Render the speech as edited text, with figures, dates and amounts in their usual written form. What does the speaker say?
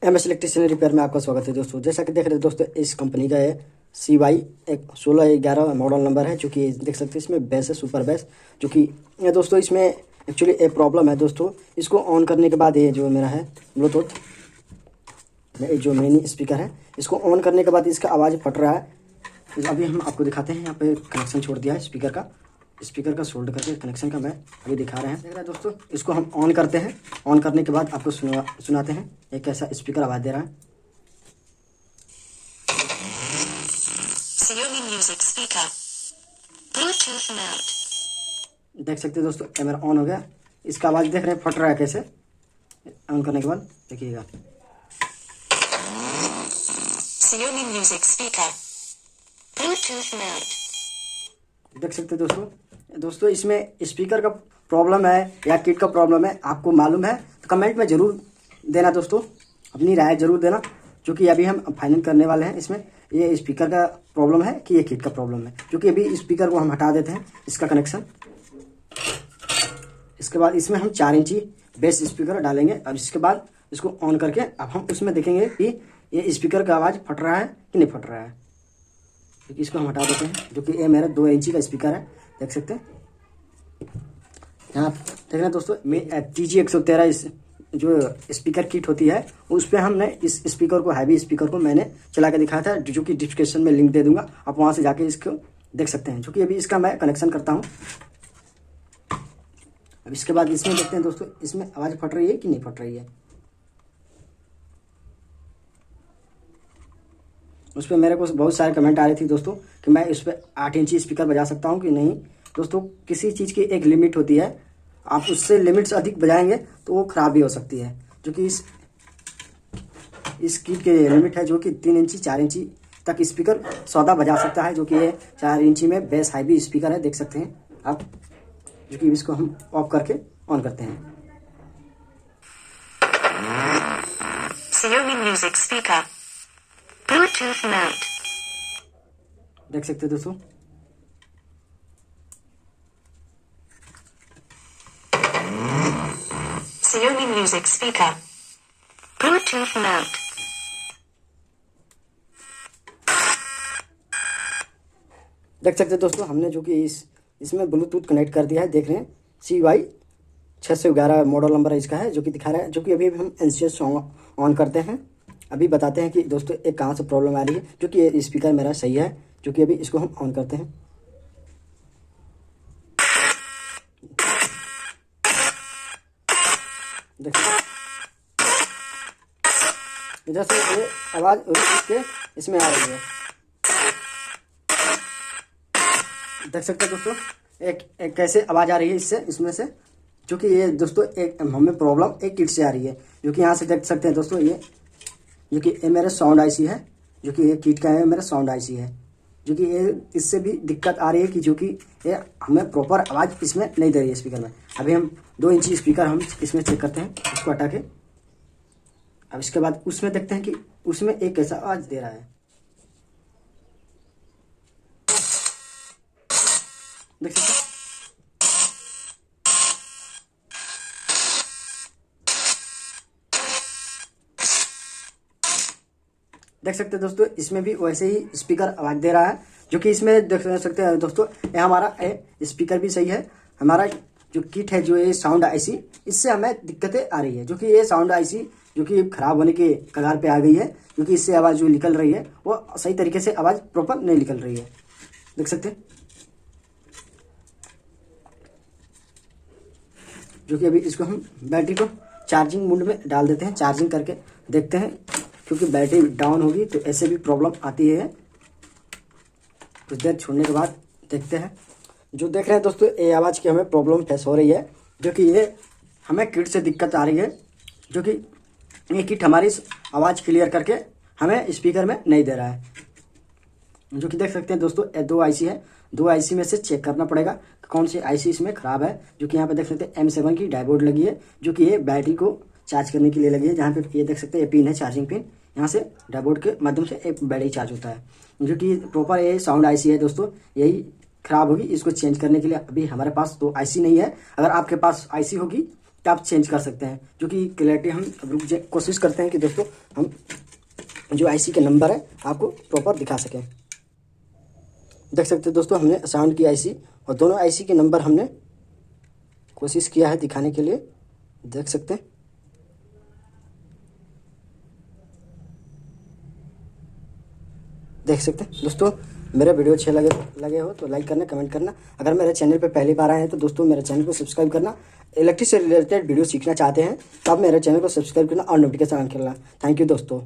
MS electrician repair में आपका स्वागत है दोस्तों। जैसा कि देख रहे हैं दोस्तों, इस कंपनी का है CY 1611 मॉडल नंबर है, जो कि देख सकते हैं इसमें बेस है, सुपर बेस। जो कि ये दोस्तों इसमें एक्चुअली एक प्रॉब्लम है दोस्तों। इसको ऑन करने के बाद ये जो मेरा है ब्लूटूथ जो मेन स्पीकर है, इसको ऑन करने के बाद इसका आवाज़ फट रहा है। अभी हम आपको दिखाते हैं। यहाँ पे कनेक्शन छोड़ दिया है स्पीकर का सोल्ड करके कनेक्शन का मैं अभी दिखा रहे हैं। देख रहे हैं दोस्तों, इसको हम ऑन करते हैं। ऑन करने के बाद आपको सुनाते हैं एक ऐसा स्पीकर आवाज़ दे रहा है। Xiaomi Music Speaker Bluetooth mode। देख सकते हैं दोस्तों, कैमरा ऑन हो गया। इसका आवाज़ देख रहे हैं फट रहा है कैसे। ऑन करने के बाद देखिएगा। Xiaomi Music Speaker Bluetooth mode। देख सकते हैं दोस्तों इसमें स्पीकर का प्रॉब्लम है या किट का प्रॉब्लम है, आपको मालूम है तो कमेंट में ज़रूर देना दोस्तों, अपनी राय ज़रूर देना। क्योंकि अभी हम फाइनल करने वाले हैं इसमें, ये स्पीकर का प्रॉब्लम है कि ये किट का प्रॉब्लम है। क्योंकि अभी स्पीकर को हम हटा देते हैं, इसका कनेक्शन। इसके बाद इसमें हम 4 इंची बेस स्पीकर डालेंगे। अब इसके बाद इसको ऑन करके अब हम उसमें देखेंगे कि ये स्पीकर का आवाज़ फट रहा है कि नहीं फट रहा है। क्योंकि इसको हम हटा देते हैं, जो कि ये मेरा 2 इंची का स्पीकर है। देख सकते हैं यहाँ देख रहे हैं दोस्तों, मैं TG 113 इस जो स्पीकर किट होती है उस पर हमने इस स्पीकर को, हैवी स्पीकर को मैंने चला के दिखाया था, जो कि डिस्क्रिप्शन में लिंक दे दूंगा, आप वहाँ से जाके इसको देख सकते हैं। जो कि अभी इसका मैं कनेक्शन करता हूँ। अब इसके बाद इसमें देखते हैं दोस्तों, इसमें आवाज़ फट रही है कि नहीं फट रही है। उस पर मेरे को बहुत सारे कमेंट आ रही थी दोस्तों कि मैं इस पर 8 इंची स्पीकर बजा सकता हूं कि नहीं। दोस्तों, किसी चीज़ की एक लिमिट होती है, आप उससे लिमिट से अधिक बजाएंगे तो वो ख़राब भी हो सकती है। जो कि इस किट के लिमिट है, जो कि 3 इंची 4 इंची तक स्पीकर सौदा बजा सकता है। जो कि ये 4 इंची में बेस हैवी स्पीकर है, देख सकते हैं आप। जो कि इसको हम ऑफ करके ऑन करते हैं। Xiaomi Music Speaker Bluetooth mode। देख सकते हैं दोस्तों, Xiaomi Music Speaker Bluetooth mode। देख सकते हैं दोस्तों, हमने जो कि इसमें ब्लूटूथ कनेक्ट कर दिया है। देख रहे हैं CY 611 मॉडल नंबर इसका है, जो कि दिखा रहा है। जो कि अभी हम NCS सॉन्ग ऑन करते हैं। अभी बताते हैं कि दोस्तों एक कहाँ से प्रॉब्लम आ रही है। जो कि ये स्पीकर मेरा सही है। जो कि अभी इसको हम ऑन करते हैं। देखिए इधर से ये आवाज़ के इसमें आ रही है। देख सकते हैं दोस्तों, एक कैसे आवाज़ आ रही है इसमें से। जो कि ये दोस्तों एक हमें प्रॉब्लम एक किट से आ रही है। जो कि यहाँ से देख सकते हैं दोस्तों, जो कि ये मेरा साउंड IC है। जो कि ये किट का है, मेरा साउंड IC है। जो कि ये इससे भी दिक्कत आ रही है कि जो कि ये हमें प्रॉपर आवाज़ इसमें नहीं दे रही है स्पीकर में। अभी हम 2 इंची स्पीकर हम इसमें चेक करते हैं, इसको हटा के। अब इसके बाद उसमें देखते हैं कि उसमें एक कैसा आवाज़ दे रहा है। देख सकते हैं, देख सकते हैं दोस्तों, इसमें भी वैसे ही स्पीकर आवाज़ दे रहा है। जो कि इसमें देख सकते हैं दोस्तों, ये हमारा स्पीकर भी सही है। हमारा जो किट है, जो ये साउंड IC, इससे हमें दिक्कतें आ रही है। जो कि ये साउंड IC जो कि ख़राब होने के कगार पे आ गई है। क्योंकि इससे आवाज़ जो निकल रही है वो सही तरीके से आवाज़ प्रॉपर नहीं निकल रही है। देख सकते हैं, जो कि अभी इसको हम बैटरी को चार्जिंग मोड में डाल देते हैं, चार्जिंग करके देखते हैं। क्योंकि बैटरी डाउन होगी तो ऐसे भी प्रॉब्लम आती है। कुछ देर छोड़ने के बाद देखते हैं। जो देख रहे हैं दोस्तों, ये आवाज़ की हमें प्रॉब्लम फेस हो रही है। जो कि ये हमें किट से दिक्कत आ रही है। जो कि ये किट हमारी आवाज़ क्लियर करके हमें स्पीकर में नहीं दे रहा है। जो कि देख सकते हैं दोस्तों, 2 IC है। 2 IC में से चेक करना पड़ेगा कौन सी IC इसमें ख़राब है। जो कि यहाँ पे देख सकते हैं M7 की डायोड लगी है। जो कि ये बैटरी को चार्ज करने के लिए लगी है। जहाँ पे ये देख सकते हैं ये पिन है, चार्जिंग पिन। यहाँ से डायोड के माध्यम से एक बैटरी चार्ज होता है। जो कि प्रॉपर ये साउंड IC है दोस्तों, यही ख़राब होगी। इसको चेंज करने के लिए अभी हमारे पास तो IC नहीं है। अगर आपके पास IC होगी आप चेंज कर सकते हैं, जो कि क्लैरिटी हम रुक जाए, कोशिश करते हैं कि दोस्तों हम जो आईसी के नंबर है आपको प्रॉपर दिखा सकें। देख सकते हैं दोस्तों, हमने साउंड की आईसी और दोनों आईसी के नंबर हमने कोशिश किया है दिखाने के लिए। देख सकते हैं, देख सकते हैं दोस्तों। मेरा वीडियो अच्छे लगे हो तो लाइक करना, कमेंट करना। अगर मेरे चैनल पे पहली बार आए हैं तो दोस्तों मेरे चैनल को सब्सक्राइब करना। इलेक्ट्रिक से रिलेटेड वीडियो सीखना चाहते हैं तो आप मेरे चैनल को सब्सक्राइब करना और नोटिफिकेशन ऑन करना। थैंक यू दोस्तों।